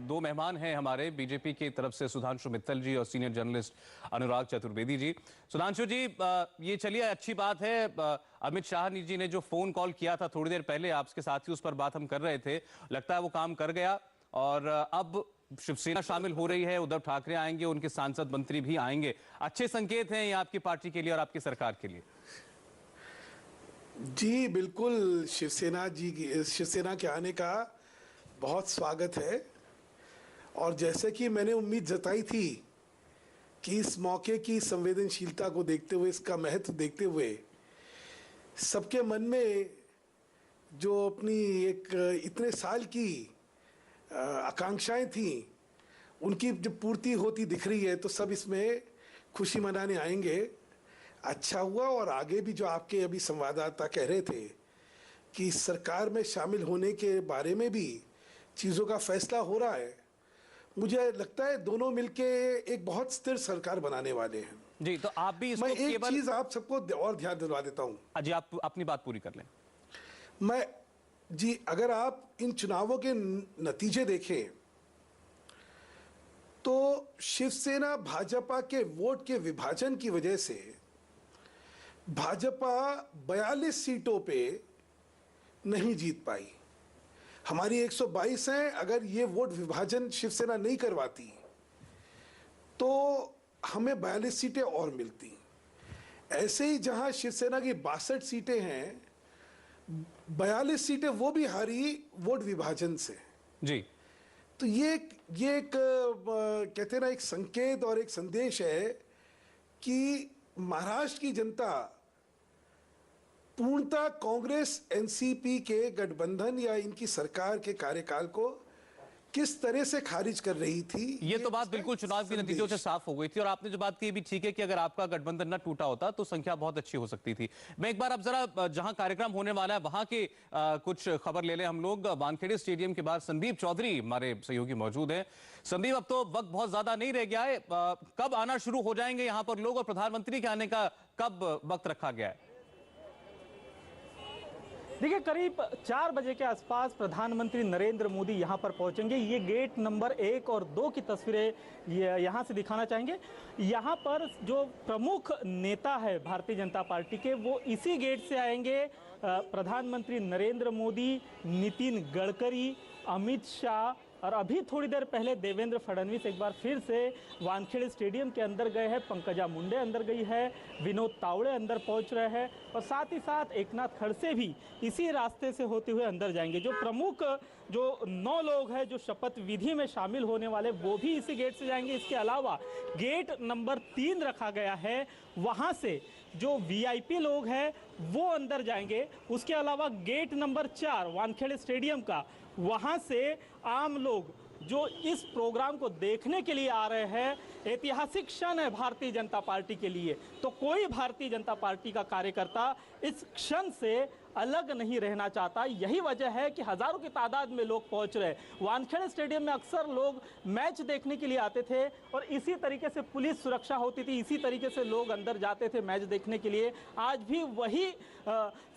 A: 2 मेहमान हैं हमारे बीजेपी की तरफ से, सुधांशु मित्तल जी और सीनियर जर्नलिस्ट अनुराग चतुर्वेदी जी। सुधांशु जी, ये चलिए अच्छी बात है, अमित शाह जी ने जो फोन कॉल किया था थोड़ी देर पहले आपके साथ ही उस पर बात हम कर रहे थे, लगता है वो काम कर गया और अब शिवसेना शामिल हो रही है, उद्धव ठाकरे आएंगे, उनके सांसद मंत्री भी आएंगे। अच्छे संकेत हैं ये आपकी पार्टी के लिए और आपकी सरकार के लिए?
B: जी बिल्कुल, शिवसेना के आने का बहुत स्वागत है और जैसे कि मैंने उम्मीद जताई थी कि इस मौके की संवेदनशीलता को देखते हुए, इसका महत्व देखते हुए सबके मन में जो अपनी एक इतने साल की आकांक्षाएं थी उनकी जब पूर्ति होती दिख रही है तो सब इसमें खुशी मनाने आएंगे। अच्छा हुआ, और आगे भी जो आपके अभी संवाददाता कह रहे थे कि सरकार में शामिल होने के बारे में भी चीज़ों का फैसला हो रहा है, मुझे लगता है दोनों मिलके एक बहुत स्थिर सरकार बनाने वाले हैं।
A: जी, तो आप भी इसको
B: मैं एक
A: केवल
B: चीज आप सबको और ध्यान दिलवा देता हूं।
A: जी, आप अपनी बात पूरी कर लें।
B: मैं जी, अगर आप इन चुनावों के नतीजे देखें तो शिवसेना भाजपा के वोट के विभाजन की वजह से भाजपा 42 सीटों पे नहीं जीत पाई। हमारी 122 हैं। अगर ये वोट विभाजन शिवसेना नहीं करवाती तो हमें 42 सीटें और मिलती। ऐसे ही जहां शिवसेना की 62 सीटें हैं, 42 सीटें वो भी हारी वोट विभाजन से।
A: जी,
B: तो ये एक कहते हैं ना, एक संकेत और एक संदेश है कि महाराष्ट्र की जनता पूर्णतः कांग्रेस एनसीपी के गठबंधन या इनकी सरकार के कार्यकाल को किस तरह से खारिज कर रही थी।
A: ये तो बात बिल्कुल चुनाव के नतीजों से साफ हो गई थी। और आपने जो बात की भी ठीक है कि अगर आपका गठबंधन न टूटा होता तो संख्या बहुत अच्छी हो सकती थी। मैं एक बार अब जरा जहां कार्यक्रम होने वाला है वहां के कुछ खबर ले लें हम लोग। वानखेड़े स्टेडियम के बाहर संदीप चौधरी हमारे सहयोगी मौजूद हैं। संदीप, अब तो वक्त बहुत ज्यादा नहीं रह गया है, कब आना शुरू हो जाएंगे यहाँ पर लोग, और प्रधानमंत्री के आने का कब वक्त रखा गया है?
K: देखिए, करीब 4 बजे के आसपास प्रधानमंत्री नरेंद्र मोदी यहां पर पहुंचेंगे। ये गेट नंबर 1 और 2 की तस्वीरें यहां से दिखाना चाहेंगे। यहां पर जो प्रमुख नेता है भारतीय जनता पार्टी के, वो इसी गेट से आएंगे। प्रधानमंत्री नरेंद्र मोदी, नितिन गडकरी, अमित शाह और अभी थोड़ी देर पहले देवेंद्र फडणवीस एक बार फिर से वानखेड़े स्टेडियम के अंदर गए हैं। पंकजा मुंडे अंदर गई है, विनोद तावड़े अंदर पहुंच रहे हैं और साथ ही साथ एकनाथ खड़से भी इसी रास्ते से होते हुए अंदर जाएंगे। जो प्रमुख 9 लोग हैं जो शपथ विधि में शामिल होने वाले, वो भी इसी गेट से जाएंगे। इसके अलावा गेट नंबर 3 रखा गया है, वहां से जो वीआईपी लोग हैं वो अंदर जाएंगे। उसके अलावा गेट नंबर 4 वानखेड़े स्टेडियम का, वहां से आम लोग जो इस प्रोग्राम को देखने के लिए आ रहे हैं, ऐतिहासिक क्षण है भारतीय जनता पार्टी के लिए, तो कोई भारतीय जनता पार्टी का कार्यकर्ता इस क्षण से अलग नहीं रहना चाहता। यही वजह है कि हजारों की तादाद में लोग पहुंच रहे। वानखेड़े स्टेडियम में अक्सर लोग मैच देखने के लिए आते थे और इसी तरीके से पुलिस सुरक्षा होती थी, इसी तरीके से लोग अंदर जाते थे मैच देखने के लिए। आज भी वही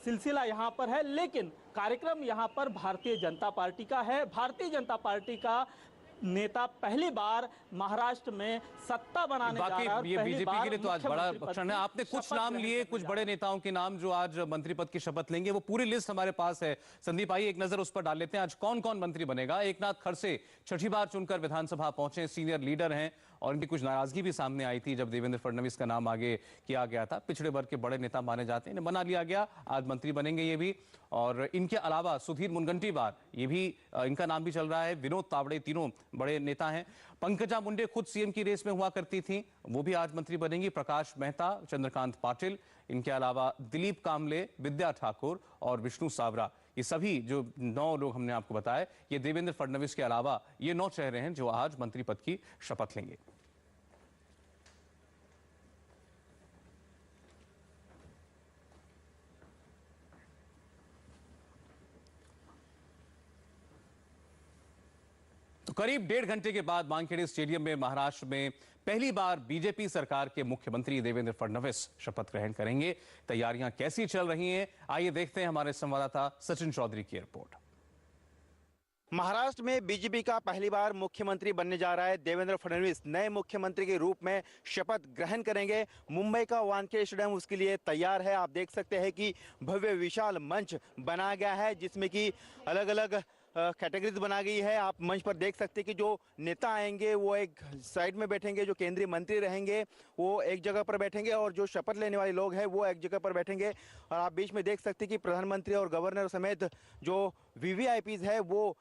K: सिलसिला यहाँ पर है, लेकिन कार्यक्रम यहाँ पर भारतीय जनता पार्टी का है। भारतीय जनता पार्टी का नेता पहली बार महाराष्ट्र में सत्ता बनाने जा रहा है।
A: ये बीजेपी के लिए तो आज बड़ा क्षण है। आपने कुछ नाम लिए, कुछ बड़े नेताओं के नाम जो आज मंत्री पद की शपथ लेंगे, वो पूरी लिस्ट हमारे पास है। संदीप, आइए एक नजर उस पर डाल लेते हैं। आज कौन कौन मंत्री बनेगा? एकनाथ खड़से छठी बार चुनकर विधानसभा पहुंचे, सीनियर लीडर हैं और इनकी कुछ नाराजगी भी सामने आई थी जब देवेंद्र फडणवीस का नाम आगे किया गया था। पिछड़े वर्ग के बड़े नेता माने जाते हैं, इन्हें बना लिया गया, आज मंत्री बनेंगे ये भी। और इनके अलावा सुधीर मुनगंटीवार, ये भी इनका नाम भी चल रहा है। विनोद तावड़े, तीनों बड़े नेता हैं। पंकजा मुंडे खुद सीएम की रेस में हुआ करती थी, वो भी आज मंत्री बनेंगी। प्रकाश मेहता, चंद्रकांत पाटिल, इनके अलावा दिलीप कामले, विद्या ठाकुर और विष्णु सावरा, ये सभी जो 9 लोग हमने आपको बताया, ये देवेंद्र फडणवीस के अलावा ये 9 चेहरे हैं जो आज मंत्री पद की शपथ लेंगे। तो करीब 1.5 घंटे के बाद वानखेड़े स्टेडियम में महाराष्ट्र में पहली बार बीजेपी सरकार के मुख्यमंत्री देवेंद्र फडणवीस शपथ ग्रहण करेंगे। तैयारियां कैसी चल रही हैं, आइए देखते हैं हमारे संवाददाता सचिन चौधरी की रिपोर्ट।
D: महाराष्ट्र में बीजेपी का पहली बार मुख्यमंत्री बनने जा रहा है देवेंद्र फडणवीस। नए मुख्यमंत्री के रूप में शपथ ग्रहण करेंगे। मुंबई का वानखेड़े स्टेडियम उसके लिए तैयार है। आप देख सकते हैं कि भव्य विशाल मंच बनाया गया है जिसमें कि अलग अलग कैटेगरीज बना गई है। आप मंच पर देख सकते हैं कि जो नेता आएंगे वो एक साइड में बैठेंगे, जो केंद्रीय मंत्री रहेंगे वो एक जगह पर बैठेंगे और जो शपथ लेने वाले लोग हैं वो एक जगह पर बैठेंगे। और आप बीच में देख सकते हैं कि प्रधानमंत्री और गवर्नर समेत जो वीवीआईपीज है वो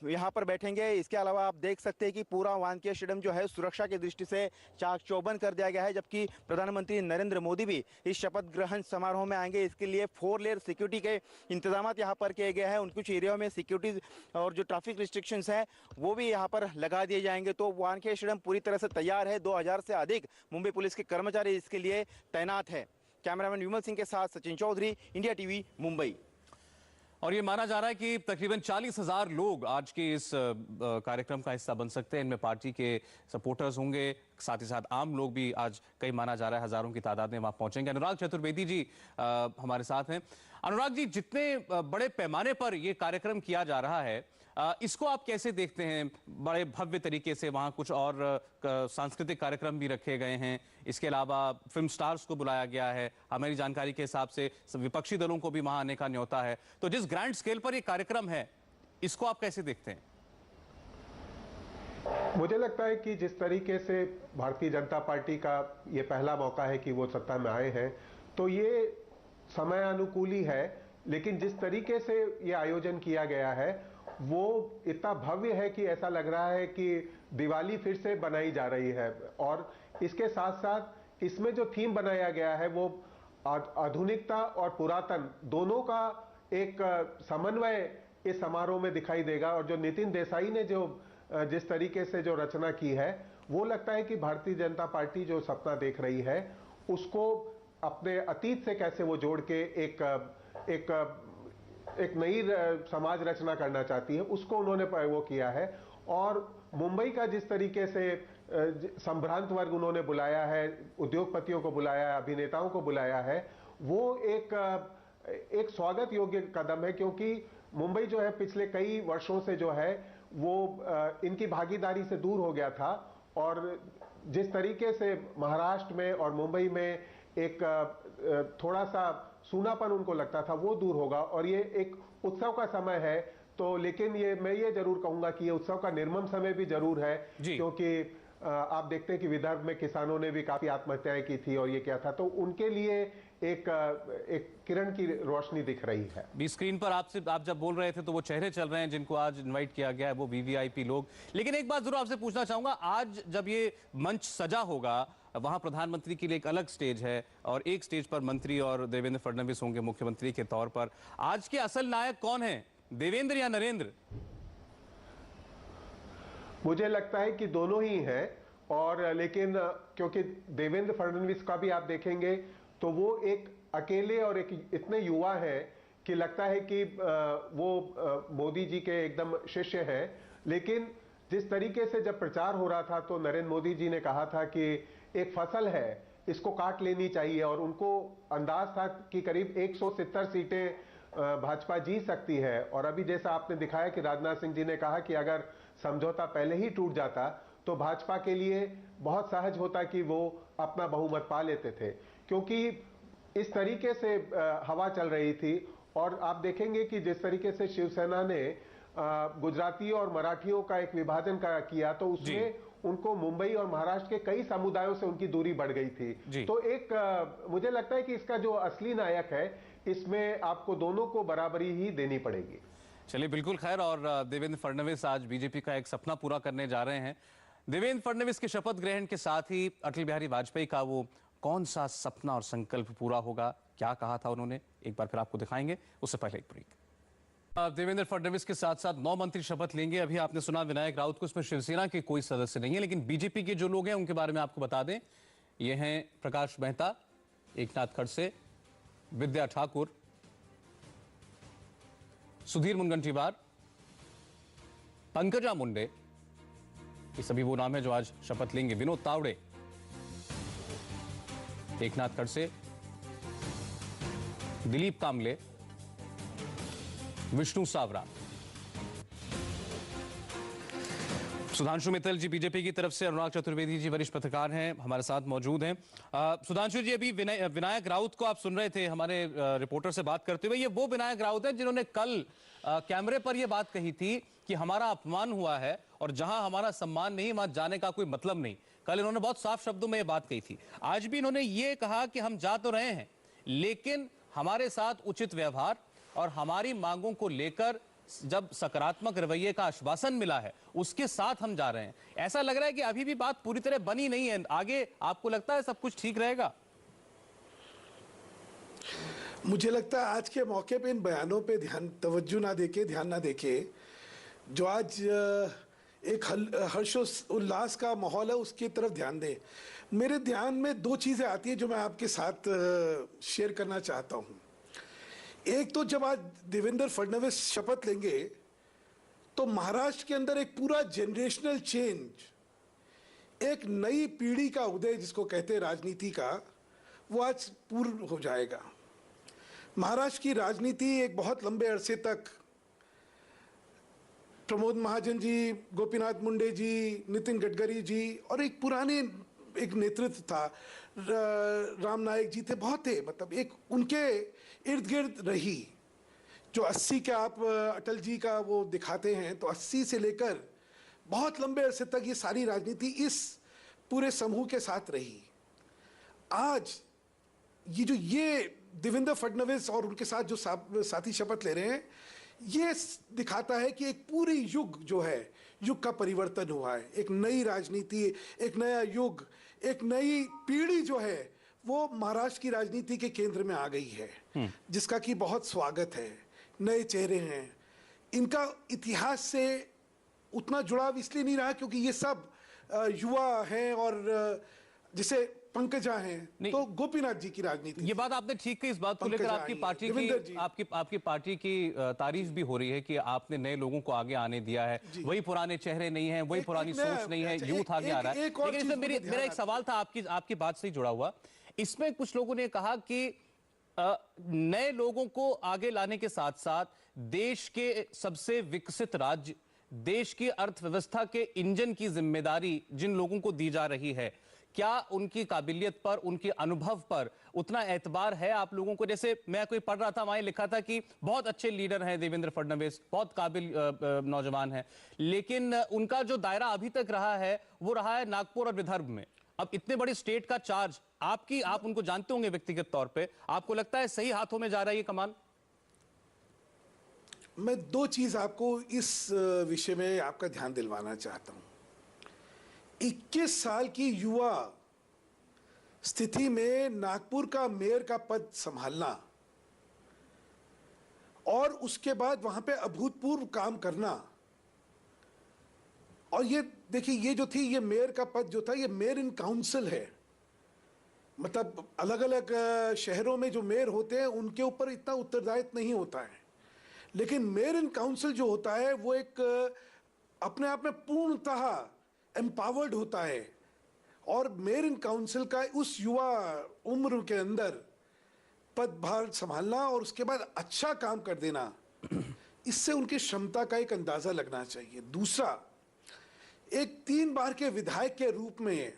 D: यहाँ पर बैठेंगे। इसके अलावा आप देख सकते हैं कि पूरा वानखेड़े स्टेडियम जो है सुरक्षा की दृष्टि से चाक चौबंद कर दिया गया है, जबकि प्रधानमंत्री नरेंद्र मोदी भी इस शपथ ग्रहण समारोह में आएंगे। इसके लिए 4 लेयर सिक्योरिटी के इंतजाम यहाँ पर किए गए हैं। उन कुछ एरिया में सिक्योरिटी और जो ट्रैफिक रिस्ट्रिक्शंस हैं वो भी यहाँ पर लगा दिए जाएंगे। तो वानखेड़े स्टेडियम पूरी तरह से तैयार है। 2000 से अधिक मुंबई पुलिस के कर्मचारी इसके लिए तैनात है। कैमरामैन विमल सिंह के साथ सचिन चौधरी, इंडिया टीवी, मुंबई।
A: और ये माना जा रहा है कि तकरीबन 40,000 लोग आज के इस कार्यक्रम का हिस्सा बन सकते हैं। इनमें पार्टी के सपोर्टर्स होंगे, साथ ही साथ आम लोग भी आज कई माना जा रहा है हजारों की तादाद में वहां पहुंचेंगे। अनुराग चतुर्वेदी जी हमारे साथ हैं। अनुराग जी, जितने बड़े पैमाने पर यह कार्यक्रम किया जा रहा है, इसको आप कैसे देखते हैं? बड़े भव्य तरीके से वहां कुछ और सांस्कृतिक कार्यक्रम भी रखे गए हैं, इसके अलावा फिल्म स्टार्स को बुलाया गया है। हमारी जानकारी के हिसाब से विपक्षी दलों को भी वहां आने का न्योता है। तो जिस ग्रैंड स्केल पर यह कार्यक्रम है, इसको आप कैसे देखते हैं?
C: मुझे लगता है कि जिस तरीके से भारतीय जनता पार्टी का ये पहला मौका है कि वो सत्ता में आए हैं, तो ये समय अनुकूल ही है। लेकिन जिस तरीके से ये आयोजन किया गया है वो इतना भव्य है कि ऐसा लग रहा है कि दिवाली फिर से बनाई जा रही है। और इसके साथ साथ इसमें जो थीम बनाया गया है वो आधुनिकता और पुरातन दोनों का एक समन्वय इस समारोह में दिखाई देगा। और जो नितिन देसाई ने जो जिस तरीके से जो रचना की है, वो लगता है कि भारतीय जनता पार्टी जो सपना देख रही है उसको अपने अतीत से कैसे वो जोड़ के एक नई समाज रचना करना चाहती है, उसको उन्होंने वो किया है। और मुंबई का जिस तरीके से संभ्रांत वर्ग उन्होंने बुलाया है, उद्योगपतियों को बुलाया है, अभिनेताओं को बुलाया है, वो एक स्वागत योग्य कदम है। क्योंकि मुंबई जो है पिछले कई वर्षों से जो है वो इनकी भागीदारी से दूर हो गया था। और जिस तरीके से महाराष्ट्र में और मुंबई में एक थोड़ा सा सूनापन उनको लगता था, वो दूर होगा। और ये एक उत्सव का समय है। तो लेकिन मैं ये जरूर कहूंगा कि ये उत्सव का निर्मम समय भी जरूर है, क्योंकि आप देखते हैं कि विदर्भ में किसानों ने भी काफी आत्महत्याएं की थी और ये क्या था, तो उनके लिए एक किरण की रोशनी दिख रही है।
A: भी स्क्रीन पर आप जब बोल रहे थे तो वो चेहरे चल रहे हैं जिनको आज इनवाइट किया गया है, वो वीवीआईपी लोग। लेकिन एक बात जरूर आपसे पूछना चाहूंगा, आज जब ये मंच सजा होगा, वहां प्रधानमंत्री के लिए एक अलग स्टेज है और एक स्टेज पर मंत्री और देवेंद्र फडणवीस होंगे मुख्यमंत्री के तौर पर। आज के असल नायक कौन है, देवेंद्र या नरेंद्र?
C: मुझे लगता है कि दोनों ही हैं। और लेकिन क्योंकि देवेंद्र फडणवीस का भी आप देखेंगे तो वो एक अकेले और एक इतने युवा हैं कि लगता है कि वो मोदी जी के एकदम शिष्य हैं। लेकिन जिस तरीके से जब प्रचार हो रहा था तो नरेंद्र मोदी जी ने कहा था कि एक फसल है, इसको काट लेनी चाहिए। और उनको अंदाज था कि करीब 170 सीटें भाजपा जीत सकती है। और अभी जैसा आपने दिखाया कि राजनाथ सिंह जी ने कहा कि अगर समझौता पहले ही टूट जाता तो भाजपा के लिए बहुत सहज होता कि वो अपना बहुमत पा लेते थे, क्योंकि इस तरीके से हवा चल रही थी। और आप देखेंगे कि जिस तरीके से शिवसेना ने गुजराती और मराठियों का एक विभाजन किया तो उसमें उनको मुंबई और महाराष्ट्र के कई समुदायों से उनकी दूरी बढ़ गई थी। तो मुझे लगता है कि इसका जो असली नायक है, इसमें आपको दोनों को बराबरी ही देनी पड़ेगी।
A: चलिए, बिल्कुल खैर। और देवेंद्र फडणवीस आज बीजेपी का एक सपना पूरा करने जा रहे हैं। देवेंद्र फडणवीस के शपथ ग्रहण के साथ ही अटल बिहारी वाजपेयी का वो कौन सा सपना और संकल्प पूरा होगा, क्या कहा था उन्होंने, एक बार फिर आपको दिखाएंगे। उससे पहले एक ब्रेक। देवेंद्र फडणवीस के साथ साथ 9 मंत्री शपथ लेंगे। अभी आपने सुना विनायक राउत को, इसमें शिवसेना के कोई सदस्य नहीं है, लेकिन बीजेपी के जो लोग हैं उनके बारे में आपको बता दें। ये हैं प्रकाश मेहता, एकनाथ खड़से, विद्या ठाकुर, सुधीर मुनगंटीवार, पंकजा मुंडे, ये सभी वो नाम है जो आज शपथ लेंगे। विनोद तावड़े, एकनाथ खड़से, दिलीप कामले, विष्णु सावरा, सुधांशु मित्तल जी बीजेपी की तरफ से, अनुराग चतुर्वेदी जी वरिष्ठ पत्रकार हैं, हमारे साथ मौजूद हैं। सुधांशु जी, अभी विनायक राउत को आप सुन रहे थे हमारे रिपोर्टर से बात करते हुए। ये वो विनायक राउत है जिन्होंने कल कैमरे पर यह बात कही थी कि हमारा अपमान हुआ है और जहां हमारा सम्मान नहीं, वहां जाने का कोई मतलब नहीं। कल इन्होंने बहुत साफ शब्दों में यह बात कही थी। आज भी इन्होंने ये कहा कि हम जा तो रहे हैं, लेकिन हमारे साथ उचित व्यवहार और हमारी मांगों को लेकर जब सकारात्मक रवैये का आश्वासन मिला है उसके साथ हम जा रहे हैं। ऐसा लग रहा है कि अभी भी बात पूरी तरह बनी नहीं है। आगे आपको लगता है सब कुछ ठीक रहेगा?
B: मुझे लगता है आज के मौके पे इन बयानों पे तवज्जो ना देके, ध्यान ना देके, जो आज एक हर्षोल्लास का माहौल है उसकी तरफ ध्यान दें। मेरे ध्यान में दो चीजें आती है जो मैं आपके साथ शेयर करना चाहता हूं। एक तो जब आज देवेंद्र फडणवीस शपथ लेंगे तो महाराष्ट्र के अंदर एक पूरा जनरेशनल चेंज, एक नई पीढ़ी का उदय जिसको कहते हैं राजनीति का, वो आज पूर्ण हो जाएगा। महाराष्ट्र की राजनीति एक बहुत लंबे अरसे तक प्रमोद महाजन जी, गोपीनाथ मुंडे जी, नितिन गडकरी जी और एक पुराने एक नेतृत्व था, राम नायक जी थे, बहुत थे, मतलब एक उनके इर्द गिर्द रही। जो 80 के आप अटल जी का वो दिखाते हैं तो 80 से लेकर बहुत लंबे अरसे तक ये सारी राजनीति इस पूरे समूह के साथ रही। आज ये देवेंद्र फडणवीस और उनके साथ जो साथी शपथ ले रहे हैं, ये दिखाता है कि एक पूरी युग जो है, युग का परिवर्तन हुआ है। एक नई राजनीति, एक नया युग, एक नई पीढ़ी जो है वो महाराष्ट्र की राजनीति के केंद्र में आ गई है, जिसका कि बहुत स्वागत है। नए चेहरे हैं, इनका इतिहास से उतना जुड़ाव इसलिए नहीं रहा क्योंकि ये सब युवा हैं और जैसे पंकजा हैं, तो गोपीनाथ जी की राजनीति।
A: ये बात आपने ठीक की। इस बात को लेकर आपकी पार्टी की तारीफ भी हो रही है कि आपने नए लोगों को आगे आने दिया है। वही पुराने चेहरे नहीं है, वही पुरानी सोच नहीं है, यूथ आगे आ रहा है। लेकिन इसमें मेरा एक सवाल था आपकी बात से जुड़ा हुआ। इसमें कुछ लोगों ने कहा कि नए लोगों को आगे लाने के साथ साथ देश के सबसे विकसित राज्य, देश की अर्थव्यवस्था के इंजन की जिम्मेदारी जिन लोगों को दी जा रही है, क्या उनकी काबिलियत पर, उनके अनुभव पर उतना एतबार है आप लोगों को? जैसे मैं कोई पढ़ रहा था, वहां लिखा था कि बहुत अच्छे लीडर हैं देवेंद्र फडणवीस, बहुत काबिल नौजवान हैं, लेकिन उनका जो दायरा अभी तक रहा है वो रहा है नागपुर और विदर्भ में। अब इतने बड़ी स्टेट का चार्ज आप उनको जानते होंगे व्यक्तिगत तौर पे, आपको लगता है सही हाथों में जा रहा है ये कमान?
B: मैं दो चीज आपको इस विषय में आपका ध्यान दिलवाना चाहता हूं। 21 साल की युवा स्थिति में नागपुर का मेयर का पद संभालना और उसके बाद वहां पे अभूतपूर्व काम करना, और ये देखिए, ये जो थी, ये मेयर का पद जो था, ये मेयर इन काउंसिल है। मतलब अलग अलग शहरों में जो मेयर होते हैं उनके ऊपर इतना उत्तरदायित्व नहीं होता है, लेकिन मेयर इन काउंसिल जो होता है वो एक अपने आप में पूर्णतः एम्पावर्ड होता है। और मेयर इन काउंसिल का उस युवा उम्र के अंदर पदभार संभालना और उसके बाद अच्छा काम कर देना, इससे उनकी क्षमता का एक अंदाजा लगना चाहिए। दूसरा, एक 3 बार के विधायक के रूप में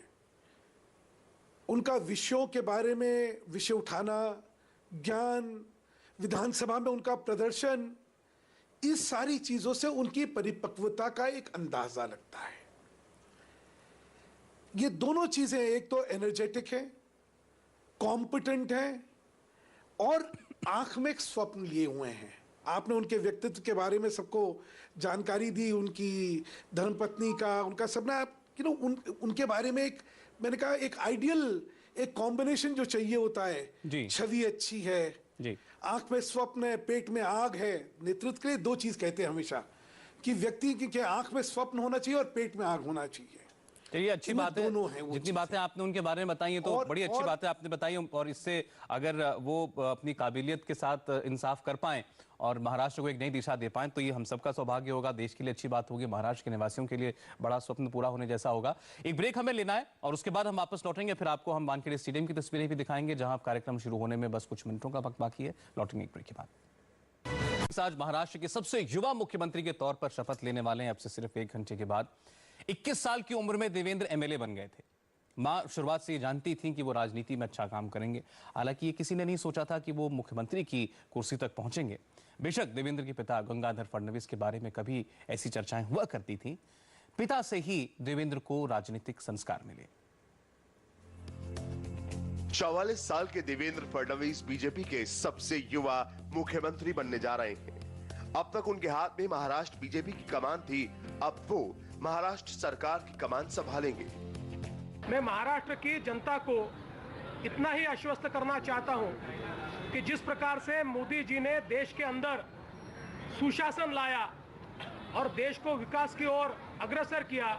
B: उनका विषयों के बारे में विषय उठाना, ज्ञान, विधानसभा में उनका प्रदर्शन, इस सारी चीजों से उनकी परिपक्वता का एक अंदाजा लगता है। ये दोनों चीजें, एक तो एनर्जेटिक है, कॉम्पिटेंट है और आंख में एक स्वप्न लिए हुए हैं। आपने उनके व्यक्तित्व के बारे में सबको जानकारी दी, उनकी धर्मपत्नी का, उनका सबने, उनके बारे में एक, मैंने कहा, एक आइडियल, एक कॉम्बिनेशन जो चाहिए होता है। छवि अच्छी है, आंख में स्वप्न है, पेट में आग है। नेतृत्व के लिए 2 चीज कहते हैं हमेशा, कि व्यक्ति की आंख में स्वप्न होना चाहिए और पेट में आग होना चाहिए।
A: चलिए, अच्छी बात है, जितनी बातें आपने उनके बारे में बताई है तो बड़ी अच्छी बातें आपने बताई, और इससे अगर वो अपनी काबिलियत के साथ इंसाफ कर पाएं और महाराष्ट्र को एक नई दिशा दे पाएं तो ये हम सबका सौभाग्य होगा, देश के लिए अच्छी बात होगी, महाराष्ट्र के निवासियों के लिए बड़ा स्वप्न पूरा होने जैसा होगा। एक ब्रेक हमें लेना है और उसके बाद हम वापस लौटेंगे। फिर आपको हम वानखेड़े स्टेडियम की तस्वीरें भी दिखाएंगे जहां कार्यक्रम शुरू होने में बस कुछ मिनटों का वक्त बाकी है। लौटेंगे एक ब्रेक के बाद। आज महाराष्ट्र के सबसे युवा मुख्यमंत्री के तौर पर शपथ लेने वाले हैं। अब से सिर्फ 1 घंटे के बाद 21 साल की उम्र में देवेंद्र एमएलए बन गए थे। मां शुरुआत से ये जानती थी कि वो राजनीति में अच्छा काम करेंगे, हालांकि ये किसी ने नहीं सोचा था कि वो मुख्यमंत्री की कुर्सी तक पहुंचेंगे। बेशक देवेंद्र के पिता गंगाधर फडणवीस के बारे में कभी ऐसी चर्चाएं हुआ करती थी, पिता से ही देवेंद्र को राजनीतिक संस्कार मिले।
F: 44 साल के देवेंद्र फडणवीस बीजेपी के सबसे युवा मुख्यमंत्री बनने जा रहे हैं। अब तक उनके हाथ में महाराष्ट्र बीजेपी की कमान थी, अब वो महाराष्ट्र सरकार की कमान संभालेंगे।
I: मैं महाराष्ट्र की जनता को इतना ही आश्वस्त करना चाहता हूं कि जिस प्रकार से मोदी जी ने देश के अंदर सुशासन लाया और देश को विकास की ओर अग्रसर किया,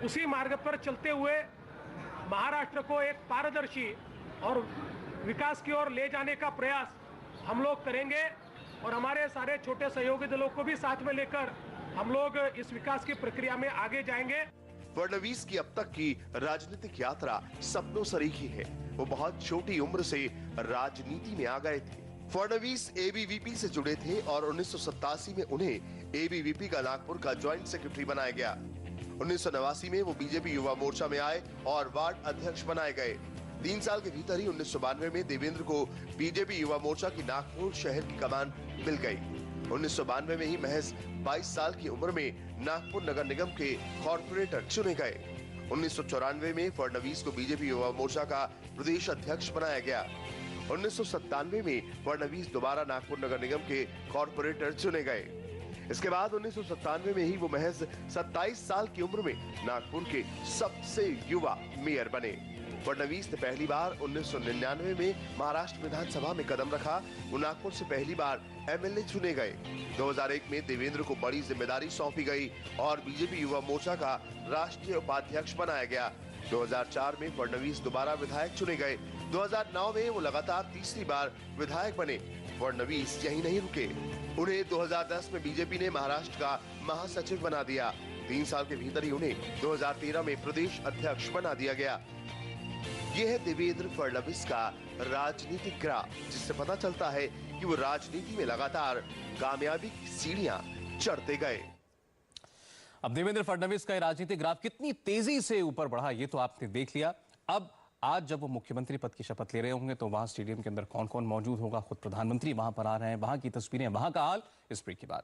I: उसी मार्ग पर चलते हुए महाराष्ट्र को एक पारदर्शी और विकास की ओर ले जाने का प्रयास हम लोग करेंगे और हमारे सारे छोटे सहयोगी दलों को भी साथ में लेकर हम लोग इस विकास की प्रक्रिया में आगे जाएंगे।
F: फडणवीस की अब तक की राजनीतिक यात्रा सपनों सरीखी है। वो बहुत छोटी उम्र से राजनीति में आ गए थे। फडणवीस एबीवीपी से जुड़े थे और 1987 में उन्हें एबीवीपी का नागपुर का ज्वाइंट सेक्रेटरी बनाया गया। 1989 में वो बीजेपी युवा मोर्चा में आए और वार्ड अध्यक्ष बनाए गए। 3 साल के भीतर ही 1992 में देवेंद्र को बीजेपी युवा मोर्चा की नागपुर शहर की कमान मिल गई। 1992 में ही महज 22 साल की उम्र में नागपुर नगर निगम के कॉर्पोरेटर चुने गए। 1994 में फडणवीस को बीजेपी युवा मोर्चा का प्रदेश अध्यक्ष बनाया गया। 1997 में फडणवीस दोबारा नागपुर नगर निगम के कॉर्पोरेटर चुने गए। इसके बाद 1997 में ही वो महज 27 साल की उम्र में नागपुर के सबसे युवा मेयर बने। फडणवीस ने पहली बार 1999 में महाराष्ट्र विधानसभा में कदम रखा। वो नागपुर से पहली बार एमएलए चुने गए। 2001 में देवेंद्र को बड़ी जिम्मेदारी सौंपी गई और बीजेपी युवा मोर्चा का राष्ट्रीय उपाध्यक्ष बनाया गया। 2004 में फडणवीस दोबारा विधायक चुने गए। 2009 में वो लगातार तीसरी बार विधायक बने। फडणवीस यही नहीं रुके, उन्हें 2010 में बीजेपी ने महाराष्ट्र का महासचिव बना दिया। 3 साल के भीतर ही उन्हें 2013 में प्रदेश अध्यक्ष बना दिया गया। यह है देवेंद्र फडणवीस का राजनीतिक ग्राफ, जिससे पता चलता है कि वो राजनीति में लगातार कामयाबी की सीढ़ियां चढ़ते गए।
A: अब देवेंद्र फडणवीस का राजनीतिक ग्राफ कितनी तेजी से ऊपर बढ़ा ये तो आपने देख लिया। अब आज जब वो मुख्यमंत्री पद की शपथ ले रहे होंगे तो वहां स्टेडियम के अंदर कौन कौन मौजूद होगा, खुद प्रधानमंत्री वहां पर आ रहे हैं, वहां की तस्वीरें, वहां का हाल, इस ब्रेक के बाद।